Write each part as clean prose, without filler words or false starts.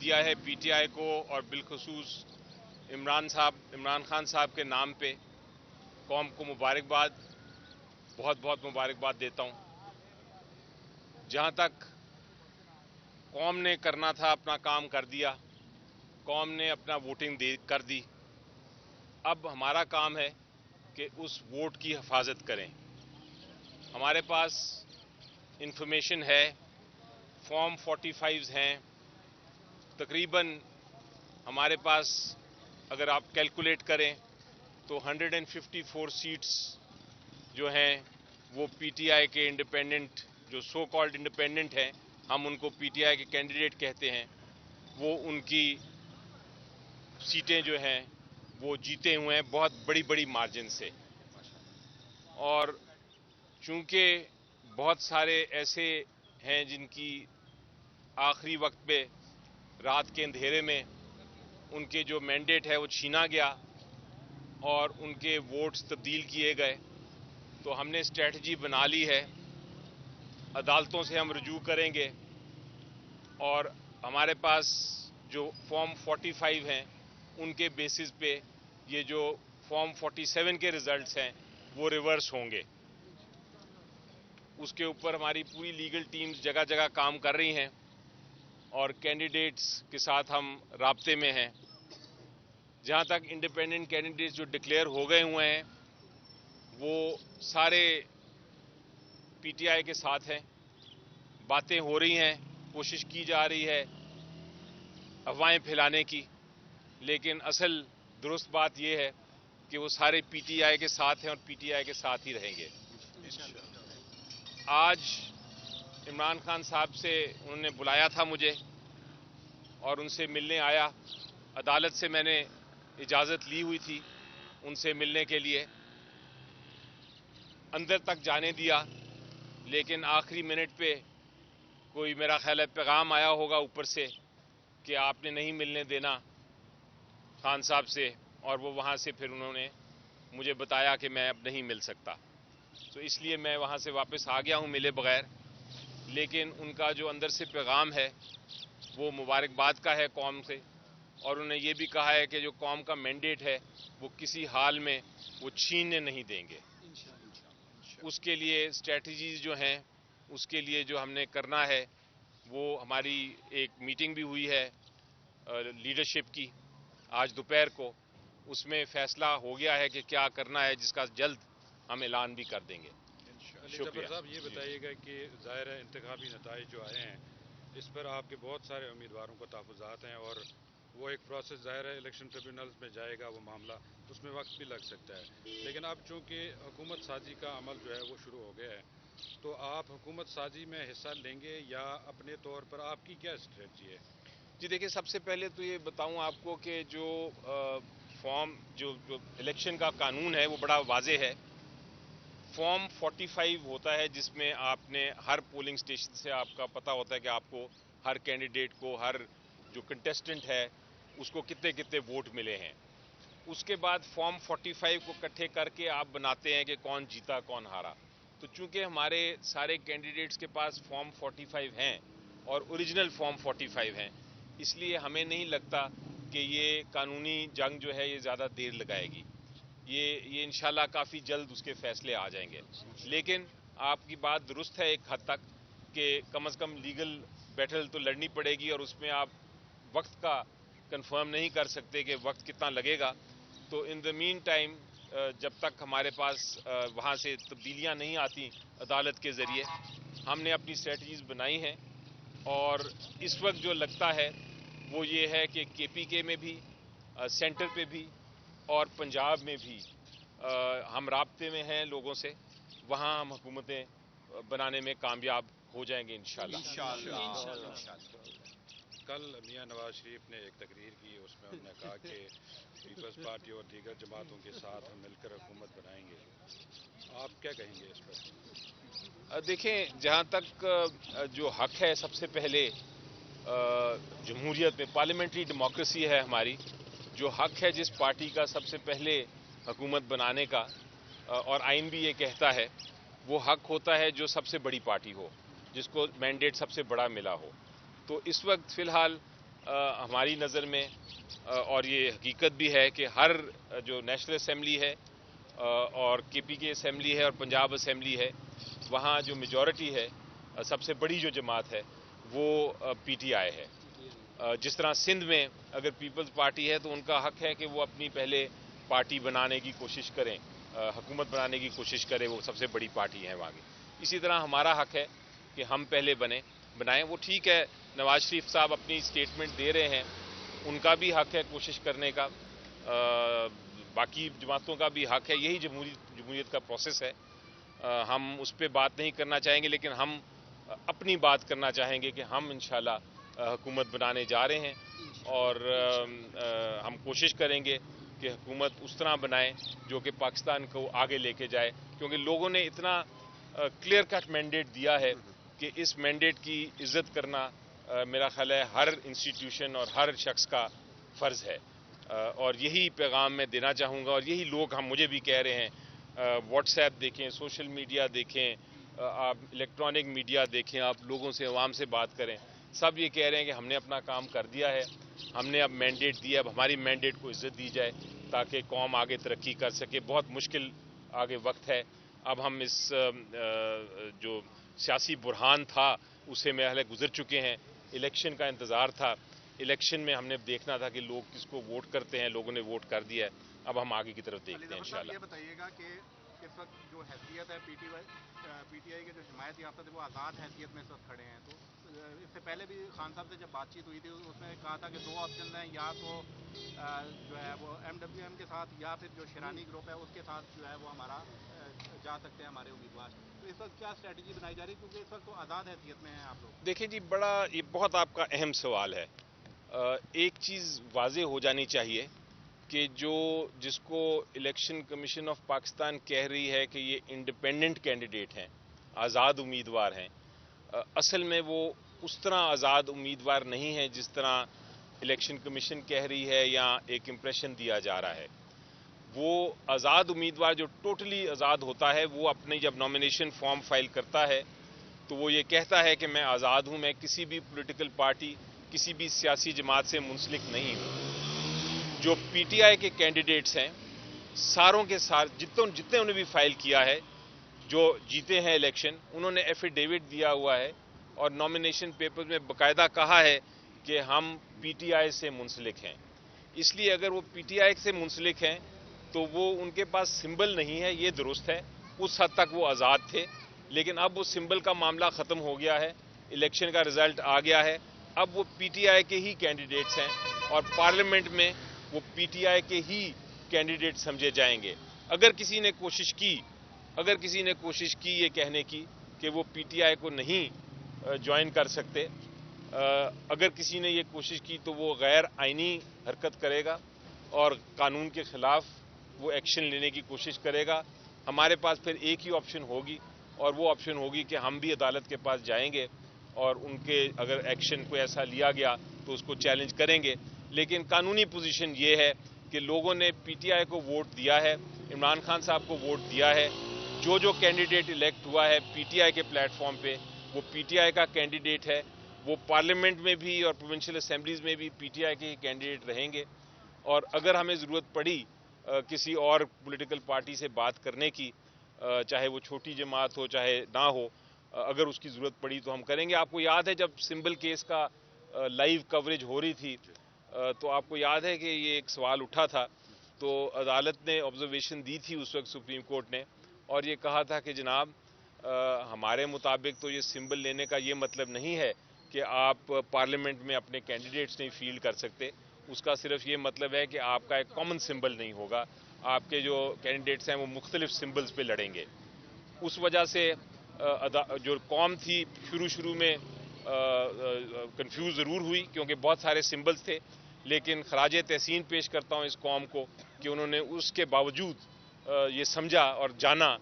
دیا ہے P T I کو اور بالخصوص عمران خان صاحب کے نام پہ قوم کو مبارکباد، بہت بہت مبارکباد دیتا ہوں۔ جہاں تک قوم نے کرنا تھا اپنا کام کر دیا، قوم نے اپنا ووٹنگ کر دی، اب ہمارا کام ہے کہ اس ووٹ کی حفاظت کریں۔ ہمارے پاس انفارمیشن ہے، فارم 45 ہیں، تقریباً ہمارے پاس اگر آپ کیلکولیٹ کریں تو 154 سیٹس جو ہیں وہ پی ٹی آئی کے انڈیپینڈنٹ، جو سو کالڈ انڈیپینڈنٹ ہیں، ہم ان کو پی ٹی آئی کے کینڈیڈیٹ کہتے ہیں، وہ ان کی سیٹیں جو ہیں وہ جیتے ہوئے ہیں بہت بڑی بڑی مارجن سے۔ اور چونکہ بہت سارے ایسے ہیں جن کی آخری وقت پہ رات کے اندھیرے میں ان کے جو مینڈیٹ ہے وہ چھینا گیا اور ان کے ووٹس تبدیل کیے گئے، تو ہم نے اسٹریٹجی بنا لی ہے، عدالتوں سے ہم رجوع کریں گے اور ہمارے پاس جو فارم 45 ہیں ان کے بیسس پہ یہ جو فارم 47 کے ریزلٹس ہیں وہ ریورس ہوں گے۔ اس کے اوپر ہماری پوری لیگل ٹیمز جگہ جگہ کام کر رہی ہیں اور کینڈیڈیٹس کے ساتھ ہم رابطے میں ہیں۔ جہاں تک انڈیپینڈنٹ کینڈیڈیٹس جو ڈکلیئر ہو گئے ہوئے ہیں وہ سارے پی ٹی آئی کے ساتھ ہیں، باتیں ہو رہی ہیں، کوشش کی جا رہی ہے افواہیں پھیلانے کی، لیکن اصل درست بات یہ ہے کہ وہ سارے پی ٹی آئی کے ساتھ ہیں اور پی ٹی آئی کے ساتھ ہی رہیں گے۔ آج عمران خان صاحب سے انہوں نے بلایا تھا مجھے اور ان سے ملنے آیا، عدالت سے میں نے اجازت لی ہوئی تھی ان سے ملنے کے لیے، اندر تک جانے دیا، لیکن آخری منٹ پہ کوئی میرا خیال ہے پیغام آیا ہوگا اوپر سے کہ آپ نے نہیں ملنے دینا خان صاحب سے، اور وہ وہاں سے پھر انہوں نے مجھے بتایا کہ میں اب نہیں مل سکتا، تو اس لیے میں وہاں سے واپس آ گیا ہوں ملے بغیر۔ لیکن ان کا جو اندر سے پیغام ہے وہ مبارکباد کا ہے قوم سے، اور انہوں نے یہ بھی کہا ہے کہ جو قوم کا مینڈیٹ ہے وہ کسی حال میں وہ چھیننے نہیں دیں گے۔ اس کے لیے اسٹریٹجیز جو ہیں، اس کے لیے جو ہم نے کرنا ہے، وہ ہماری ایک میٹنگ بھی ہوئی ہے لیڈرشپ کی آج دوپہر کو، اس میں فیصلہ ہو گیا ہے کہ کیا کرنا ہے، جس کا جلد ہم اعلان بھی کر دیں گے۔ جعفر صاحب یہ بتائیے گا کہ ظاہر ہے انتخابی نتائج جو آئے ہیں اس پر آپ کے بہت سارے امیدواروں کو تحفظات ہیں، اور وہ ایک پروسیس ظاہر ہے الیکشن ٹریبیونلز میں جائے گا، وہ معاملہ اس میں وقت بھی لگ سکتا ہے، لیکن اب چونکہ حکومت سازی کا عمل جو ہے وہ شروع ہو گیا ہے، تو آپ حکومت سازی میں حصہ لیں گے یا اپنے طور پر آپ کی کیا اسٹریٹجی ہے؟ جی دیکھیں، سب سے پہلے تو یہ بتاؤں آپ کو کہ جو فارم جو الیکشن کا قانون ہے وہ بڑا واضح ہے۔ فارم 45 ہوتا ہے جس میں آپ نے ہر پولنگ اسٹیشن سے آپ کا پتہ ہوتا ہے کہ آپ کو ہر کینڈیڈیٹ کو، ہر جو کنٹیسٹنٹ ہے اس کو کتنے کتنے ووٹ ملے ہیں۔ اس کے بعد فارم 45 کو اکٹھے کر کے آپ بناتے ہیں کہ کون جیتا کون ہارا۔ تو چونکہ ہمارے سارے کینڈیڈیٹس کے پاس فارم 45 ہیں اور اوریجنل فارم 45 ہیں، اس لیے ہمیں نہیں لگتا کہ یہ قانونی جنگ جو ہے یہ زیادہ دیر لگائے گی۔ یہ انشاءاللہ کافی جلد اس کے فیصلے آ جائیں گے، لیکن آپ کی بات درست ہے ایک حد تک کہ کم از کم لیگل بیٹل تو لڑنی پڑے گی، اور اس میں آپ وقت کا کنفرم نہیں کر سکتے کہ وقت کتنا لگے گا۔ تو ان دا مین ٹائم جب تک ہمارے پاس وہاں سے تبدیلیاں نہیں آتی عدالت کے ذریعے، ہم نے اپنی اسٹریٹجیز بنائی ہیں، اور اس وقت جو لگتا ہے وہ یہ ہے کہ کے پی کے میں بھی، سینٹر پہ بھی اور پنجاب میں بھی ہم رابطے میں ہیں لوگوں سے، وہاں ہم حکومتیں بنانے میں کامیاب ہو جائیں گے انشاءاللہ۔ کل میاں نواز شریف نے ایک تقریر کی، اس میں انہوں نے کہا کہ پیپلز پارٹی اور دیگر جماعتوں کے ساتھ ہم مل کر حکومت بنائیں گے، آپ کیا کہیں گے اس پر؟ دیکھیں، جہاں تک جو حق ہے سب سے پہلے جمہوریت میں پارلیمنٹری ڈیموکریسی ہے ہماری، جو حق ہے جس پارٹی کا سب سے پہلے حکومت بنانے کا، اور آئین بھی یہ کہتا ہے، وہ حق ہوتا ہے جو سب سے بڑی پارٹی ہو، جس کو مینڈیٹ سب سے بڑا ملا ہو۔ تو اس وقت فی الحال ہماری نظر میں اور یہ حقیقت بھی ہے کہ ہر جو نیشنل اسمبلی ہے اور کے پی کے اسمبلی ہے اور پنجاب اسمبلی ہے، وہاں جو میجورٹی ہے، سب سے بڑی جو جماعت ہے وہ پی ٹی آئی ہے. جس طرح سندھ میں اگر پیپلز پارٹی ہے تو ان کا حق ہے کہ وہ اپنی پہلے پارٹی بنانے کی کوشش کریں، حکومت بنانے کی کوشش کریں، وہ سب سے بڑی پارٹی ہے وہاں کی. اسی طرح ہمارا حق ہے کہ ہم پہلے بنائیں. وہ ٹھیک ہے، نواز شریف صاحب اپنی اسٹیٹمنٹ دے رہے ہیں، ان کا بھی حق ہے کوشش کرنے کا، باقی جماعتوں کا بھی حق ہے. یہی جمہوریت کا پروسیس ہے. ہم اس پہ بات نہیں کرنا چاہیں گے، لیکن ہم اپنی بات کرنا چاہیں گے کہ ہم انشاءاللہ حکومت بنانے جا رہے ہیں اور ہم کوشش کریں گے کہ حکومت اس طرح بنائیں جو کہ پاکستان کو آگے لے کے جائے، کیونکہ لوگوں نے اتنا کلیئر کٹ مینڈیٹ دیا ہے کہ اس مینڈیٹ کی عزت کرنا میرا خیال ہے ہر انسٹیٹیوشن اور ہر شخص کا فرض ہے. اور یہی پیغام میں دینا چاہوں گا، اور یہی لوگ مجھے بھی کہہ رہے ہیں. واٹس ایپ دیکھیں، سوشل میڈیا دیکھیں، آپ الیکٹرانک میڈیا دیکھیں، آپ لوگوں سے، عوام سے بات کریں، سب یہ کہہ رہے ہیں کہ ہم نے اپنا کام کر دیا ہے، ہم نے اب مینڈیٹ دیا، اب ہماری مینڈیٹ کو عزت دی جائے تاکہ قوم آگے ترقی کر سکے. بہت مشکل آگے وقت ہے. اب ہم اس جو سیاسی بحران تھا اسے میں گزر چکے ہیں. الیکشن کا انتظار تھا، الیکشن میں ہم نے دیکھنا تھا کہ لوگ کس کو ووٹ کرتے ہیں، لوگوں نے ووٹ کر دیا ہے. اب ہم آگے کی طرف دیکھتے ہیں انشاءاللہ. یہ بتائیے گا کہ اس وقت جو حیثیت ہے پی ٹی آئی کے جو حمایت یافتہ تھے وہ آزاد حیثیت میں اس وقت کھڑے ہیں، تو اس سے پہلے بھی خان صاحب سے جب بات چیت ہوئی تھی اس میں کہا تھا کہ دو آپشن ہیں، یا تو جو ہے وہ MWM کے ساتھ یا پھر جو شیرانی گروپ ہے اس کے ساتھ جو ہے وہ ہمارا جا سکتے ہیں ہمارے امیدوار. تو اس وقت کیا اسٹریٹجی بنائی جا رہی ہے، کیونکہ اس وقت تو آزاد حیثیت میں ہیں آپ لوگ؟ دیکھیں جی، یہ بہت آپ کا اہم سوال ہے. ایک چیز واضح ہو جانی چاہیے کہ جس کو الیکشن کمیشن آف پاکستان کہہ رہی ہے کہ یہ انڈیپینڈنٹ کینڈیڈیٹ ہیں، آزاد امیدوار ہیں، اصل میں وہ اس طرح آزاد امیدوار نہیں ہیں جس طرح الیکشن کمیشن کہہ رہی ہے یا ایک امپریشن دیا جا رہا ہے. وہ آزاد امیدوار جو ٹوٹلی آزاد ہوتا ہے، وہ اپنی جب نامینیشن فارم فائل کرتا ہے تو وہ یہ کہتا ہے کہ میں آزاد ہوں، میں کسی بھی پولیٹیکل پارٹی، کسی بھی سیاسی جماعت سے منسلک نہیں ہوں. جو پی ٹی آئی کے کینڈیڈیٹس ہیں، ساروں کے ساتھ جتنے انہوں نے بھی فائل کیا ہے، جو جیتے ہیں الیکشن، انہوں نے ایفیڈیوٹ دیا ہوا ہے اور نامینیشن پیپر میں باقاعدہ کہا ہے کہ ہم پی ٹی آئی سے منسلک ہیں. اس لیے اگر وہ پی ٹی آئی سے منسلک ہیں تو وہ ان کے پاس سمبل نہیں ہے، یہ درست ہے. اس حد تک وہ آزاد تھے، لیکن اب وہ سمبل کا معاملہ ختم ہو گیا ہے، الیکشن کا رزلٹ آ گیا ہے. اب وہ پی ٹی آئی کے ہی کینڈیڈیٹس ہیں اور پارلیمنٹ میں وہ پی ٹی آئی کے ہی کینڈیڈیٹ سمجھے جائیں گے. اگر کسی نے کوشش کی یہ کہنے کی کہ وہ پی ٹی آئی کو نہیں جوائن کر سکتے، اگر کسی نے یہ کوشش کی تو وہ غیر آئینی حرکت کرے گا اور قانون کے خلاف وہ ایکشن لینے کی کوشش کرے گا. ہمارے پاس پھر ایک ہی آپشن ہوگی، اور وہ آپشن ہوگی کہ ہم بھی عدالت کے پاس جائیں گے اور ان کے اگر ایکشن کوئی ایسا لیا گیا تو اس کو چیلنج کریں گے. لیکن قانونی پوزیشن یہ ہے کہ لوگوں نے پی ٹی آئی کو ووٹ دیا ہے، عمران خان صاحب کو ووٹ دیا ہے. جو کینڈیڈیٹ الیکٹ ہوا ہے پی ٹی آئی کے پلیٹ فارم پہ، وہ پی ٹی آئی کا کینڈیڈیٹ ہے. وہ پارلیمنٹ میں بھی اور پروونشل اسمبلیز میں بھی پی ٹی آئی کے کینڈیڈیٹ رہیں گے. اور اگر ہمیں ضرورت پڑی کسی اور پولیٹیکل پارٹی سے بات کرنے کی، چاہے وہ چھوٹی جماعت ہو چاہے نہ ہو، اگر اس کی ضرورت پڑی تو ہم کریں گے. آپ کو یاد ہے جب سمبل کیس کا لائیو کوریج ہو رہی تھی تو آپ کو یاد ہے کہ یہ ایک سوال اٹھا تھا، تو عدالت نے آبزرویشن دی تھی اس وقت سپریم کورٹ نے، اور یہ کہا تھا کہ جناب ہمارے مطابق تو یہ سمبل لینے کا یہ مطلب نہیں ہے کہ آپ پارلیمنٹ میں اپنے کینڈیڈیٹس نہیں فیلڈ کر سکتے. اس کا صرف یہ مطلب ہے کہ آپ کا ایک کامن سمبل نہیں ہوگا، آپ کے جو کینڈیڈیٹس ہیں وہ مختلف سمبلز پہ لڑیں گے. اس وجہ سے جو قوم تھی شروع میں کنفیوز ضرور ہوئی کیونکہ بہت سارے سمبلز تھے، لیکن خراج تحسین پیش کرتا ہوں اس قوم کو کہ انہوں نے اس کے باوجود یہ سمجھا اور جانا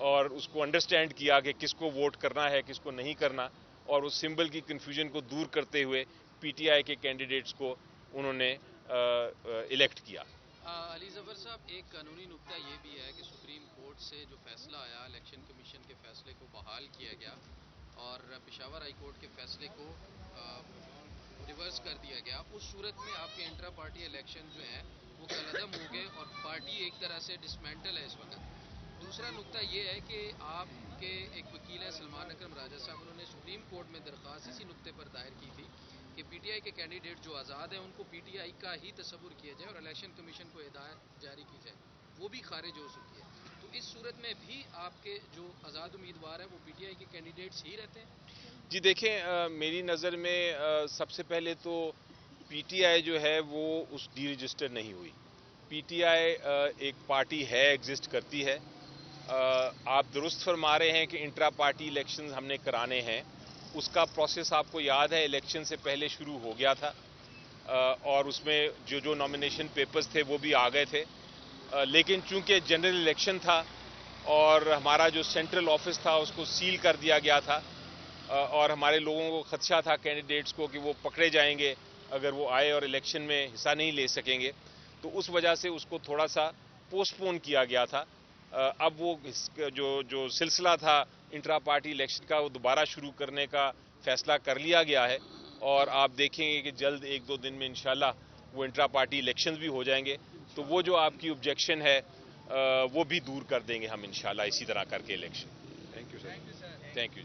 اور اس کو انڈرسٹینڈ کیا کہ کس کو ووٹ کرنا ہے کس کو نہیں کرنا، اور اس سمبل کی کنفیوژن کو دور کرتے ہوئے پی ٹی آئی کے کینڈیڈیٹس کو انہوں نے الیکٹ کیا. علی ظفر صاحب، ایک قانونی نکتہ یہ بھی ہے کہ سپریم کورٹ سے جو فیصلہ آیا، الیکشن کمیشن کے فیصلے کو بحال کیا گیا اور پشاور ہائی کورٹ کے فیصلے کو ریورس کر دیا گیا، اس صورت میں آپ کے انٹرا پارٹی الیکشن جو ہیں وہ کالعدم ہو گئے اور پارٹی ایک طرح سے ڈسمینٹل ہے اس وقت. دوسرا نقطہ یہ ہے کہ آپ کے ایک وکیل ہے سلمان اکرم راجہ صاحب، انہوں نے سپریم کورٹ میں درخواست اسی نقطے پر دائر کی تھی کہ پی ٹی آئی کے کینڈیڈیٹ جو آزاد ہیں ان کو پی ٹی آئی کا ہی تصور کیا جائے اور الیکشن کمیشن کو ہدایت جاری کی جائے، وہ بھی خارج ہو چکی ہے. تو اس صورت میں بھی آپ کے جو آزاد امیدوار ہیں وہ پی ٹی آئی کے کینڈیڈیٹس ہی رہتے ہیں؟ جی دیکھیں، میری نظر میں سب سے پہلے تو پی ٹی آئی جو ہے وہ اس ڈی رجسٹر نہیں ہوئی. پی ٹی آئی ایک پارٹی ہے، ایگزسٹ کرتی ہے. آپ درست فرما رہے ہیں کہ انٹرا پارٹی الیکشنز ہم نے کرانے ہیں، اس کا پروسیس آپ کو یاد ہے الیکشن سے پہلے شروع ہو گیا تھا، اور اس میں جو نامینیشن پیپرز تھے وہ بھی آ گئے تھے. لیکن چونکہ جنرل الیکشن تھا اور ہمارا جو سینٹرل آفس تھا اس کو سیل کر دیا گیا تھا، اور ہمارے لوگوں کو خدشہ تھا کینڈیڈیٹس کو کہ وہ پکڑے جائیں گے اگر وہ آئے اور الیکشن میں حصہ نہیں لے سکیں گے، تو اس وجہ سے اس کو تھوڑا سا پوسٹ پون کیا گیا تھا. اب وہ جو سلسلہ تھا انٹرا پارٹی الیکشن کا وہ دوبارہ شروع کرنے کا فیصلہ کر لیا گیا ہے، اور آپ دیکھیں گے کہ جلد ایک دو دن میں انشاءاللہ وہ انٹرا پارٹی الیکشنز بھی ہو جائیں گے. تو وہ جو آپ کی آبجیکشن ہے وہ بھی دور کر دیں گے ہم انشاءاللہ اسی طرح کر کے election. Thank you sir. Thank you.